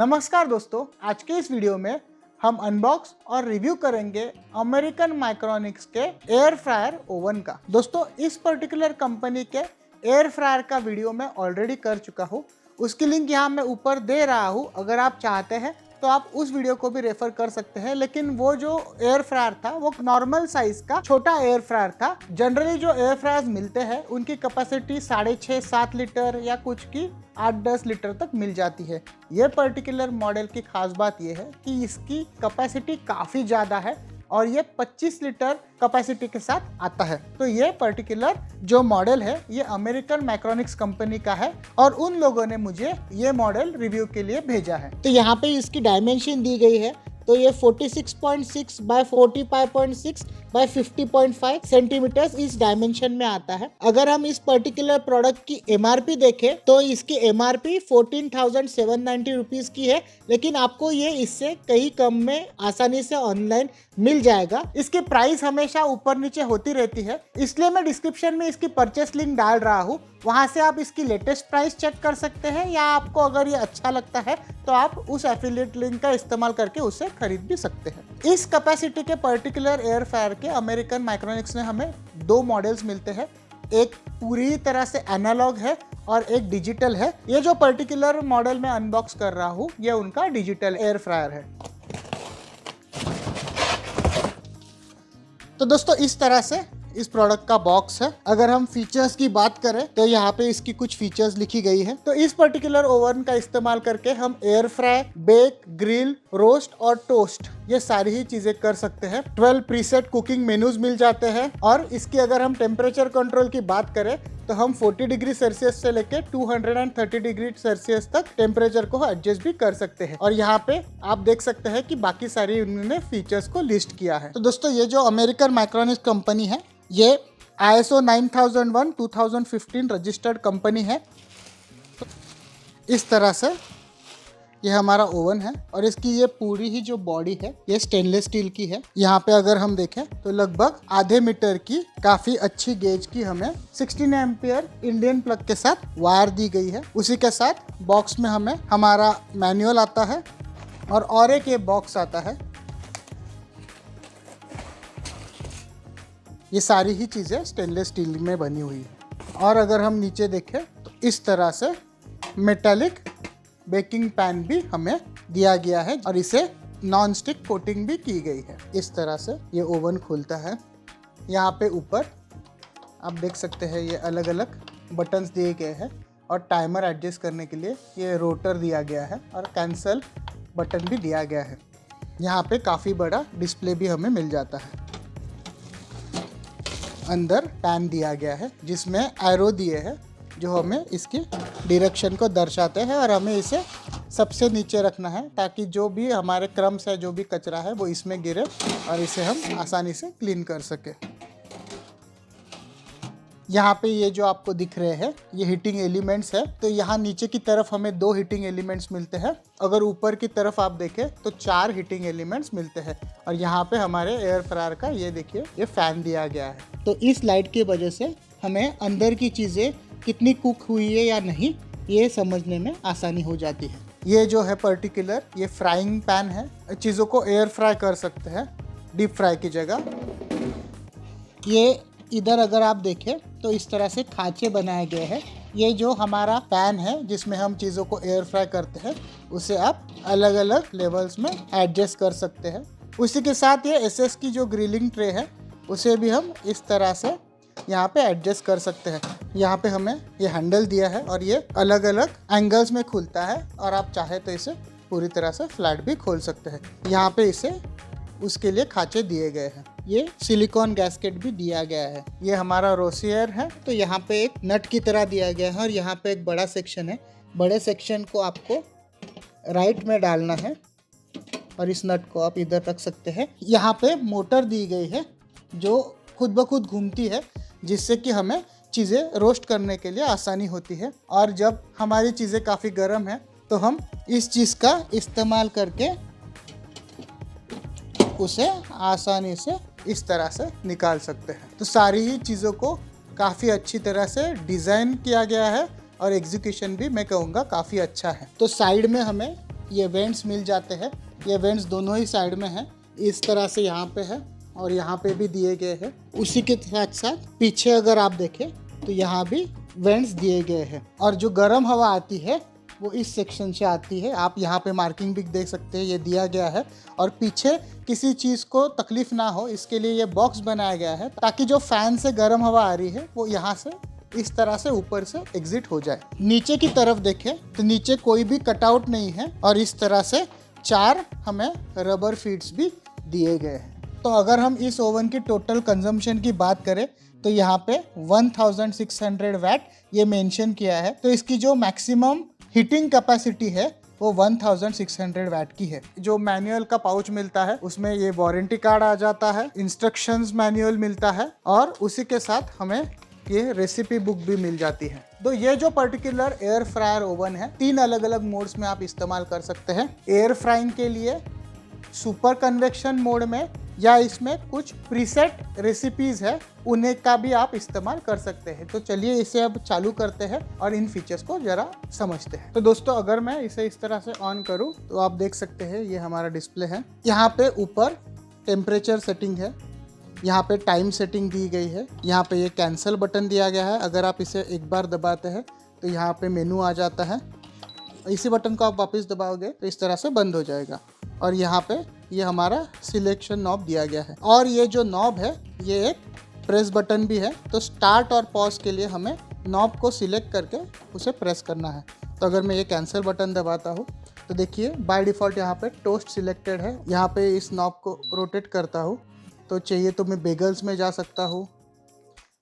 नमस्कार दोस्तों, आज के इस वीडियो में हम अनबॉक्स और रिव्यू करेंगे अमेरिकन माइक्रोनिक्स के एयर फ्रायर ओवन का। दोस्तों, इस पर्टिकुलर कंपनी के एयर फ्रायर का वीडियो मैं ऑलरेडी कर चुका हूँ। उसकी लिंक यहाँ मैं ऊपर दे रहा हूँ। अगर आप चाहते हैं तो आप उस वीडियो को भी रेफर कर सकते हैं। लेकिन वो जो एयर फ्रायर था वो नॉर्मल साइज का छोटा एयर फ्रायर था। जनरली जो एयर फ्रायर्स मिलते हैं उनकी कैपेसिटी 6.5-7 लीटर या कुछ की 8-10 लीटर तक मिल जाती है। ये पर्टिकुलर मॉडल की खास बात ये है कि इसकी कैपेसिटी काफ़ी ज़्यादा है और ये 25 लीटर कैपेसिटी के साथ आता है। तो ये पर्टिकुलर जो मॉडल है ये अमेरिकन माइक्रोनिक्स कंपनी का है और उन लोगों ने मुझे ये मॉडल रिव्यू के लिए भेजा है। तो यहाँ पे इसकी डायमेंशन दी गई है। तो ये 46.6 बाय 45.6 बाय 50.5 सेंटीमीटर्स इस डायमेंशन में आता है। अगर हम इस पर्टिकुलर प्रोडक्ट की एमआरपी देखें तो इसकी एमआरपी 14,790 रुपीज़ की है, लेकिन आपको ये इससे कहीं कम में आसानी से ऑनलाइन मिल जाएगा। इसकी प्राइस हमेशा ऊपर नीचे होती रहती है, इसलिए मैं डिस्क्रिप्शन में इसकी परचेस लिंक डाल रहा हूँ। वहाँ से आप इसकी लेटेस्ट प्राइस चेक कर सकते हैं, या आपको अगर ये अच्छा लगता है तो आप उस एफिलिएट लिंक का इस्तेमाल करके उसे खरीद भी सकते हैं। इस कैपेसिटी के पर्टिकुलर एयर फ्रायर के अमेरिकन माइक्रोनिक्स में हमें 2 मॉडल्स मिलते हैं। एक पूरी तरह से एनालॉग है और एक डिजिटल है। ये जो पर्टिकुलर मॉडल मैं अनबॉक्स कर रहा हूँ ये उनका डिजिटल एयर फ्रायर है। तो दोस्तों, इस तरह से इस प्रोडक्ट का बॉक्स है। अगर हम फीचर्स की बात करें तो यहाँ पे इसकी कुछ फीचर्स लिखी गई है। तो इस पर्टिकुलर ओवन का इस्तेमाल करके हम air fry, bake, grill, roast और टोस्ट ये सारी ही चीजें कर सकते हैं। 12 प्रीसेट कुकिंग मेन्यूज मिल जाते हैं और इसकी अगर हम टेम्परेचर कंट्रोल की बात करें तो हम 40 डिग्री सेल्सियस से लेके 230 डिग्री सेल्सियस तक टेम्परेचर को एडजस्ट भी कर सकते हैं। और यहाँ पे आप देख सकते हैं कि बाकी सारी उन्होंने फीचर्स को लिस्ट किया है। तो दोस्तों, ये जो अमेरिकन माइक्रोनिक्स कंपनी है ये ISO 9001 2015 रजिस्टर्ड कंपनी है। तो इस तरह से ये हमारा ओवन है और इसकी ये पूरी ही जो बॉडी है ये स्टेनलेस स्टील की है। यहाँ पे अगर हम देखें तो लगभग आधे मीटर की काफी अच्छी गेज की हमें 16 एम्पियर इंडियन प्लग के साथ वायर दी गई है। उसी के साथ बॉक्स में हमें हमारा मैनुअल आता है और एक ये बॉक्स आता है। ये सारी ही चीज़ें स्टेनलेस स्टील में बनी हुई है। और अगर हम नीचे देखें तो इस तरह से मेटालिक बेकिंग पैन भी हमें दिया गया है और इसे नॉन स्टिक कोटिंग भी की गई है। इस तरह से ये ओवन खुलता है। यहाँ पे ऊपर आप देख सकते हैं ये अलग अलग बटन्स दिए गए हैं और टाइमर एडजस्ट करने के लिए ये रोटर दिया गया है और कैंसल बटन भी दिया गया है। यहाँ पे काफ़ी बड़ा डिस्प्ले भी हमें मिल जाता है। अंदर पैन दिया गया है जिसमें एरो दिए हैं जो हमें इसकी डायरेक्शन को दर्शाते हैं और हमें इसे सबसे नीचे रखना है ताकि जो भी हमारे क्रम्स है, जो भी कचरा है वो इसमें गिरे और इसे हम आसानी से क्लीन कर सके। यहाँ पे ये जो आपको दिख रहे हैं ये हीटिंग एलिमेंट्स है। तो यहाँ नीचे की तरफ हमें 2 हीटिंग एलिमेंट्स मिलते हैं। अगर ऊपर की तरफ आप देखें तो 4 हीटिंग एलिमेंट्स मिलते हैं। और यहाँ पे हमारे एयर फ्रायर का ये देखिए ये फैन दिया गया है। तो इस लाइट की वजह से हमें अंदर की चीज़ें कितनी कुक हुई है या नहीं ये समझने में आसानी हो जाती है। ये जो है पर्टिकुलर ये फ्राइंग पैन है। चीज़ों को एयर फ्राई कर सकते हैं डीप फ्राई की जगह। ये इधर अगर आप देखें तो इस तरह से खांचे बनाए गए हैं। ये जो हमारा पैन है जिसमें हम चीज़ों को एयर फ्राई करते हैं उसे आप अलग अलग लेवल्स में एडजस्ट कर सकते हैं। उसी के साथ ये SS की जो ग्रिलिंग ट्रे है उसे भी हम इस तरह से यहाँ पे एडजस्ट कर सकते हैं। यहाँ पे हमें ये हैंडल दिया है और ये अलग अलग एंगल्स में खुलता है और आप चाहे तो इसे पूरी तरह से फ्लैट भी खोल सकते हैं। यहाँ पे इसे उसके लिए खांचे दिए गए हैं। ये सिलिकॉन गैस्केट भी दिया गया है। ये हमारा रोसियर है। तो यहाँ पे एक नट की तरह दिया गया है और यहाँ पे एक बड़ा सेक्शन है। बड़े सेक्शन को आपको राइट में डालना है और इस नट को आप इधर रख सकते हैं। यहाँ पे मोटर दी गई है जो खुद ब खुद घूमती है जिससे कि हमें चीज़ें रोस्ट करने के लिए आसानी होती है। और जब हमारी चीज़ें काफ़ी गर्म है तो हम इस चीज़ का इस्तेमाल करके उसे आसानी से इस तरह से निकाल सकते हैं। तो सारी ही चीज़ों को काफ़ी अच्छी तरह से डिज़ाइन किया गया है और एग्जीक्यूशन भी मैं कहूँगा काफ़ी अच्छा है। तो साइड में हमें ये वेंट्स मिल जाते हैं। ये वेंट्स दोनों ही साइड में हैं, इस तरह से यहाँ पे है और यहाँ पे भी दिए गए हैं। उसी के साथ साथ पीछे अगर आप देखें तो यहाँ भी वेंट्स दिए गए हैं और जो गर्म हवा आती है वो इस सेक्शन से आती है। आप यहाँ पे मार्किंग भी देख सकते हैं, ये दिया गया है। और पीछे किसी चीज़ को तकलीफ ना हो इसके लिए ये बॉक्स बनाया गया है, ताकि जो फैन से गर्म हवा आ रही है वो यहाँ से इस तरह से ऊपर से एग्जिट हो जाए। नीचे की तरफ देखें तो नीचे कोई भी कटआउट नहीं है और इस तरह से 4 हमें रबर फीट्स भी दिए गए हैं। तो अगर हम इस ओवन की टोटल कंजम्पशन की बात करें तो यहाँ पे 1600 वैट ये मेंशन किया है। तो इसकी जो मैक्सिमम हीटिंग कैपेसिटी है वो 1600 वैट की है। जो मैनुअल का पाउच मिलता है उसमें ये वारंटी कार्ड आ जाता है, इंस्ट्रक्शंस मैनुअल मिलता है और उसी के साथ हमें ये रेसिपी बुक भी मिल जाती है। तो ये जो पर्टिकुलर एयर फ्रायर ओवन है 3 अलग अलग मोड्स में आप इस्तेमाल कर सकते हैं। एयर फ्राइंग के लिए सुपर कन्वेक्शन मोड में, या इसमें कुछ प्रीसेट रेसिपीज है उन्हें का भी आप इस्तेमाल कर सकते हैं। तो चलिए इसे अब चालू करते हैं और इन फीचर्स को जरा समझते हैं। तो दोस्तों अगर मैं इसे इस तरह से ऑन करूं तो आप देख सकते हैं ये हमारा डिस्प्ले है। यहाँ पे ऊपर टेम्परेचर सेटिंग है, यहाँ पे टाइम सेटिंग दी गई है, यहाँ पे ये कैंसिल बटन दिया गया है। अगर आप इसे एक बार दबाते हैं तो यहाँ पे मेनू आ जाता है। इसी बटन को आप वापस दबाओगे तो इस तरह से बंद हो जाएगा। और यहाँ पे ये हमारा सिलेक्शन नॉब दिया गया है और ये जो नॉब है ये एक प्रेस बटन भी है। तो स्टार्ट और पॉज के लिए हमें नॉब को सिलेक्ट करके उसे प्रेस करना है। तो अगर मैं ये कैंसिल बटन दबाता हूँ तो देखिए बाय डिफ़ॉल्ट यहाँ पे टोस्ट सिलेक्टेड है। यहाँ पे इस नॉब को रोटेट करता हूँ तो चाहिए तो मैं बेगल्स में जा सकता हूँ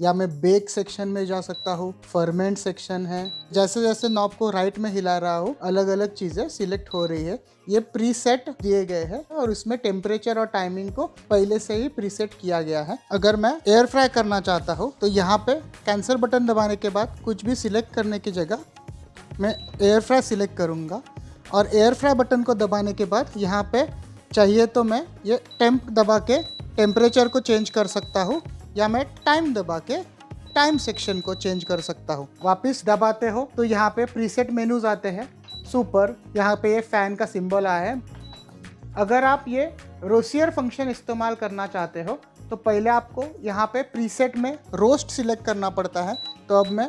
या मैं बेक सेक्शन में जा सकता हूँ, फर्मेंट सेक्शन है। जैसे जैसे नॉब को राइट में हिला रहा हूँ अलग अलग चीज़ें सिलेक्ट हो रही है। ये प्रीसेट दिए गए हैं और इसमें टेम्परेचर और टाइमिंग को पहले से ही प्रीसेट किया गया है। अगर मैं एयर फ्राई करना चाहता हूँ तो यहाँ पे कैंसिल बटन दबाने के बाद कुछ भी सिलेक्ट करने की जगह मैं एयर फ्राई सिलेक्ट करूँगा और एयर फ्राई बटन को दबाने के बाद यहाँ पे चाहिए तो मैं ये टेम्प दबा के टेम्परेचर को चेंज कर सकता हूँ या मैं टाइम दबा के टाइम सेक्शन को चेंज कर सकता हूँ। वापस दबाते हो तो यहाँ पे प्रीसेट मेनूज आते हैं। सुपर, यहाँ पे ये फैन का सिंबल आया है। अगर आप ये रोसियर फंक्शन इस्तेमाल करना चाहते हो तो पहले आपको यहाँ पे प्रीसेट में रोस्ट सिलेक्ट करना पड़ता है। तो अब मैं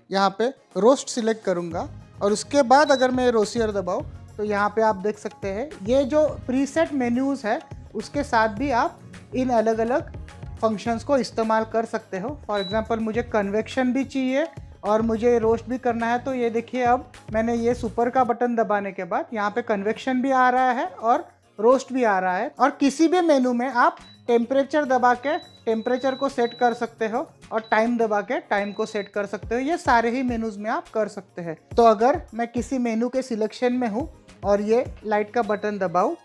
यहाँ पे रोस्ट सिलेक्ट करूँगा और उसके बाद अगर मैं रोसियर दबाऊँ तो यहाँ पे आप देख सकते हैं ये जो प्रीसेट मेन्यूज़ है उसके साथ भी आप इन अलग अलग फंक्शंस को इस्तेमाल कर सकते हो। फॉर एग्जांपल मुझे कन्वेक्शन भी चाहिए और मुझे रोस्ट भी करना है तो ये देखिए अब मैंने ये सुपर का बटन दबाने के बाद यहाँ पे कन्वेक्शन भी आ रहा है और रोस्ट भी आ रहा है। और किसी भी मेनू में आप टेम्परेचर दबा के टेम्परेचर को सेट कर सकते हो और टाइम दबा के टाइम को सेट कर सकते हो। ये सारे ही मेनूज में आप कर सकते हैं। तो अगर मैं किसी मेनू के सिलेक्शन में हूँ और ये लाइट का बटन दबाऊँ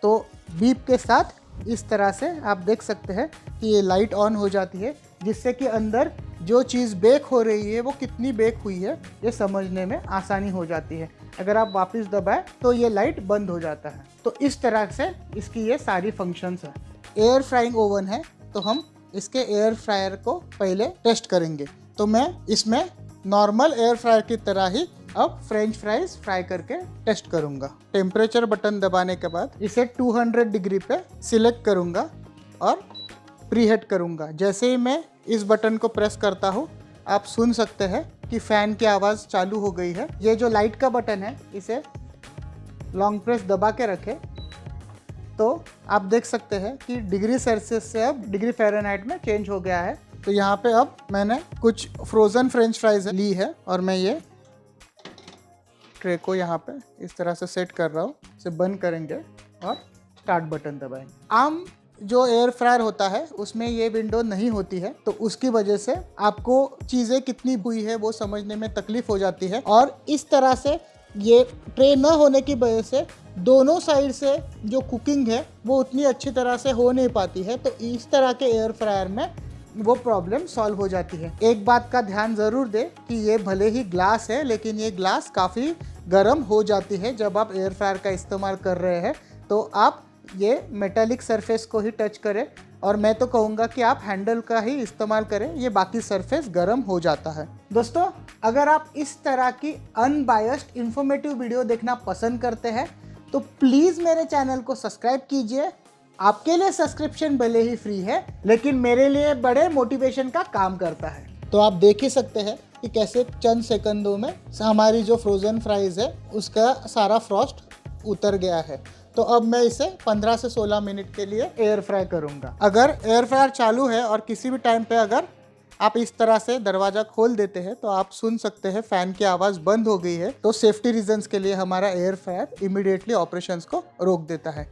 तो बीप के साथ इस तरह से आप देख सकते हैं कि ये लाइट ऑन हो जाती है, जिससे कि अंदर जो चीज़ बेक हो रही है वो कितनी बेक हुई है ये समझने में आसानी हो जाती है। अगर आप वापस दबाएं तो ये लाइट बंद हो जाता है। तो इस तरह से इसकी ये सारी फंक्शंस है। एयर फ्राइंग ओवन है तो हम इसके एयर फ्रायर को पहले टेस्ट करेंगे। तो मैं इसमें नॉर्मल एयर फ्रायर की तरह ही अब फ्रेंच फ्राइज फ्राई करके टेस्ट करूंगा। टेम्परेचर बटन दबाने के बाद इसे 200 डिग्री पे सिलेक्ट करूंगा और प्रीहीट करूंगा। जैसे ही मैं इस बटन को प्रेस करता हूं आप सुन सकते हैं कि फ़ैन की आवाज़ चालू हो गई है। ये जो लाइट का बटन है इसे लॉन्ग प्रेस दबा के रखें तो आप देख सकते हैं कि डिग्री सेल्सियस से अब डिग्री फ़ारेनहाइट में चेंज हो गया है। तो यहाँ पे अब मैंने कुछ फ्रोज़न फ्रेंच फ्राइज ली है और मैं ये ट्रे को यहाँ पे इस तरह से सेट कर रहा हूँ। इसे बंद करेंगे और स्टार्ट बटन दबाएंगे। आम जो एयर फ्रायर होता है उसमें ये विंडो नहीं होती है तो उसकी वजह से आपको चीज़ें कितनी हुई है वो समझने में तकलीफ हो जाती है। और इस तरह से ये ट्रे न होने की वजह से दोनों साइड से जो कुकिंग है वो उतनी अच्छी तरह से हो नहीं पाती है। तो इस तरह के एयर फ्रायर में वो प्रॉब्लम सॉल्व हो जाती है। एक बात का ध्यान ज़रूर दें कि ये भले ही ग्लास है लेकिन ये ग्लास काफ़ी गर्म हो जाती है जब आप एयर फ्रायर का इस्तेमाल कर रहे हैं। तो आप ये मेटालिक सरफेस को ही टच करें और मैं तो कहूँगा कि आप हैंडल का ही इस्तेमाल करें, ये बाकी सरफेस गर्म हो जाता है। दोस्तों, अगर आप इस तरह की अनबायस्ड इंफॉर्मेटिव वीडियो देखना पसंद करते हैं तो प्लीज़ मेरे चैनल को सब्सक्राइब कीजिए। आपके लिए सब्सक्रिप्शन भले ही फ्री है, लेकिन मेरे लिए बड़े मोटिवेशन का काम करता है। तो आप देख ही सकते हैं कि कैसे चंद सेकंडों में हमारी जो फ्रोज़न फ्राइज़ है उसका सारा फ्रॉस्ट उतर गया है। तो अब मैं इसे 15 से 16 मिनट के लिए एयर फ्राई करूँगा। अगर एयर फ्रायर चालू है और किसी भी टाइम पे अगर आप इस तरह से दरवाज़ा खोल देते हैं तो आप सुन सकते हैं फ़ैन की आवाज़ बंद हो गई है। तो सेफ्टी रीजंस के लिए हमारा एयर फ्रायर इमीडिएटली ऑपरेशंस को रोक देता है।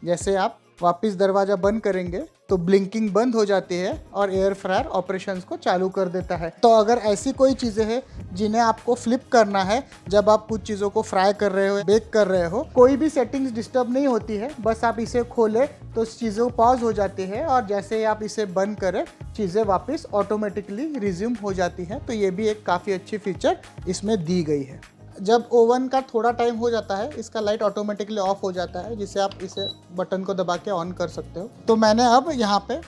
जैसे आप वापस दरवाज़ा बंद करेंगे तो ब्लिंकिंग बंद हो जाती है और एयर फ्रायर ऑपरेशंस को चालू कर देता है। तो अगर ऐसी कोई चीज़ें हैं जिन्हें आपको फ्लिप करना है जब आप कुछ चीज़ों को फ्राई कर रहे हो, बेक कर रहे हो, कोई भी सेटिंग्स डिस्टर्ब नहीं होती है। बस आप इसे खोलें तो चीज़ें पॉज हो जाती है और जैसे ही आप इसे बंद करें चीज़ें वापस ऑटोमेटिकली रिज्यूम हो जाती हैं। तो ये भी एक काफ़ी अच्छी फीचर इसमें दी गई है। जब ओवन का थोड़ा टाइम हो जाता है इसका लाइट ऑटोमेटिकली ऑफ हो जाता है, जिससे आप इसे बटन को दबा के ऑन कर सकते हो। तो मैंने अब यहाँ पे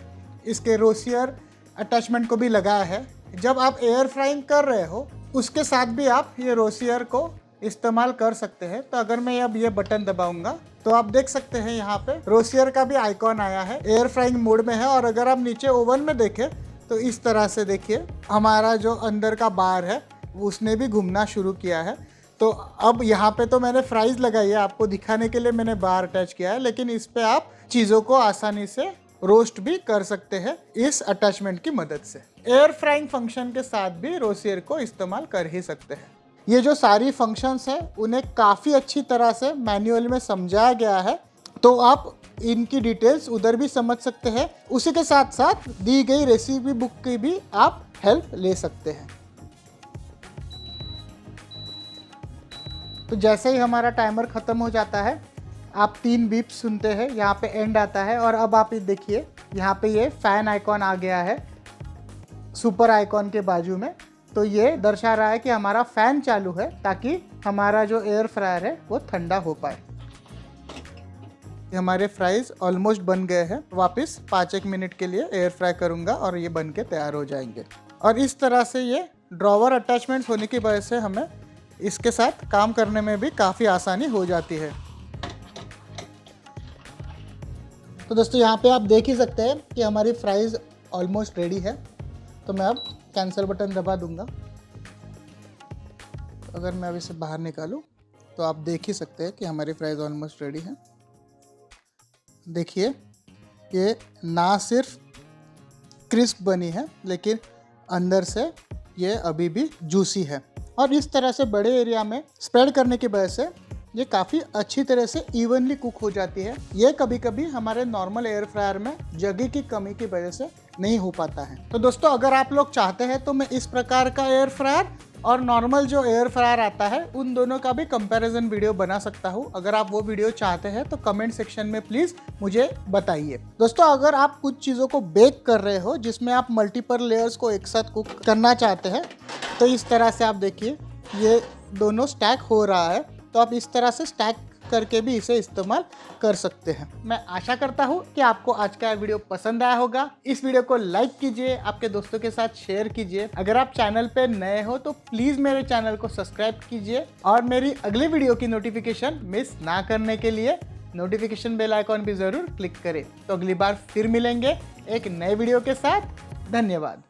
इसके रोसियर अटैचमेंट को भी लगाया है। जब आप एयर फ्राइंग कर रहे हो उसके साथ भी आप ये रोसियर को इस्तेमाल कर सकते हैं। तो अगर मैं अब ये बटन दबाऊंगा तो आप देख सकते हैं यहाँ पे रोसियर का भी आइकॉन आया है, एयर फ्राइंग मोड में है। और अगर आप नीचे ओवन में देखें तो इस तरह से देखिए हमारा जो अंदर का बार है उसने भी घूमना शुरू किया है। तो अब यहाँ पे तो मैंने फ्राइज़ लगाई है, आपको दिखाने के लिए मैंने बार अटैच किया है, लेकिन इस पे आप चीज़ों को आसानी से रोस्ट भी कर सकते हैं इस अटैचमेंट की मदद से। एयर फ्राइंग फंक्शन के साथ भी रोसियर को इस्तेमाल कर ही सकते हैं। ये जो सारी फंक्शंस हैं उन्हें काफ़ी अच्छी तरह से मैनुअल में समझाया गया है, तो आप इनकी डिटेल्स उधर भी समझ सकते हैं। उसी के साथ साथ दी गई रेसिपी बुक की भी आप हेल्प ले सकते हैं। तो जैसे ही हमारा टाइमर ख़त्म हो जाता है आप 3 बीप सुनते हैं, यहाँ पे एंड आता है। और अब आप ये देखिए यहाँ पे ये फ़ैन आइकॉन आ गया है सुपर आइकॉन के बाजू में। तो ये दर्शा रहा है कि हमारा फ़ैन चालू है ताकि हमारा जो एयर फ्रायर है वो ठंडा हो पाए। हमारे फ्राइज़ ऑलमोस्ट बन गए हैं। वापस 5-1 मिनट के लिए एयर फ्राई करूँगा और ये बन के तैयार हो जाएंगे। और इस तरह से ये ड्रॉवर अटैचमेंट्स होने की वजह से हमें इसके साथ काम करने में भी काफ़ी आसानी हो जाती है। तो दोस्तों यहाँ पे आप देख ही सकते हैं कि हमारी फ्राइज़ ऑलमोस्ट रेडी है। तो मैं अब कैंसिल बटन दबा दूंगा। अगर मैं अब इसे बाहर निकालूं तो आप देख ही सकते हैं कि हमारी फ्राइज़ ऑलमोस्ट रेडी है। देखिए ये ना सिर्फ क्रिस्प बनी है लेकिन अंदर से ये अभी भी जूसी है। और इस तरह से बड़े एरिया में स्प्रेड करने की वजह से ये काफ़ी अच्छी तरह से इवनली कुक हो जाती है। ये कभी कभी हमारे नॉर्मल एयर फ्रायर में जगह की कमी की वजह से नहीं हो पाता है। तो दोस्तों अगर आप लोग चाहते हैं तो मैं इस प्रकार का एयर फ्रायर और नॉर्मल जो एयर फ्रायर आता है उन दोनों का भी कंपैरिजन वीडियो बना सकता हूँ। अगर आप वो वीडियो चाहते हैं तो कमेंट सेक्शन में प्लीज़ मुझे बताइए। दोस्तों अगर आप कुछ चीज़ों को बेक कर रहे हो जिसमें आप मल्टीपल लेयर्स को एक साथ कुक करना चाहते हैं तो इस तरह से आप देखिए ये दोनों स्टैक हो रहा है। तो आप इस तरह से स्टैक करके भी इसे इस्तेमाल कर सकते हैं। मैं आशा करता हूँ कि आपको आज का वीडियो पसंद आया होगा। इस वीडियो को लाइक कीजिए, आपके दोस्तों के साथ शेयर कीजिए। अगर आप चैनल पे नए हो तो प्लीज़ मेरे चैनल को सब्सक्राइब कीजिए और मेरी अगली वीडियो की नोटिफिकेशन मिस ना करने के लिए नोटिफिकेशन बेल आइकॉन भी ज़रूर क्लिक करें। तो अगली बार फिर मिलेंगे एक नए वीडियो के साथ। धन्यवाद।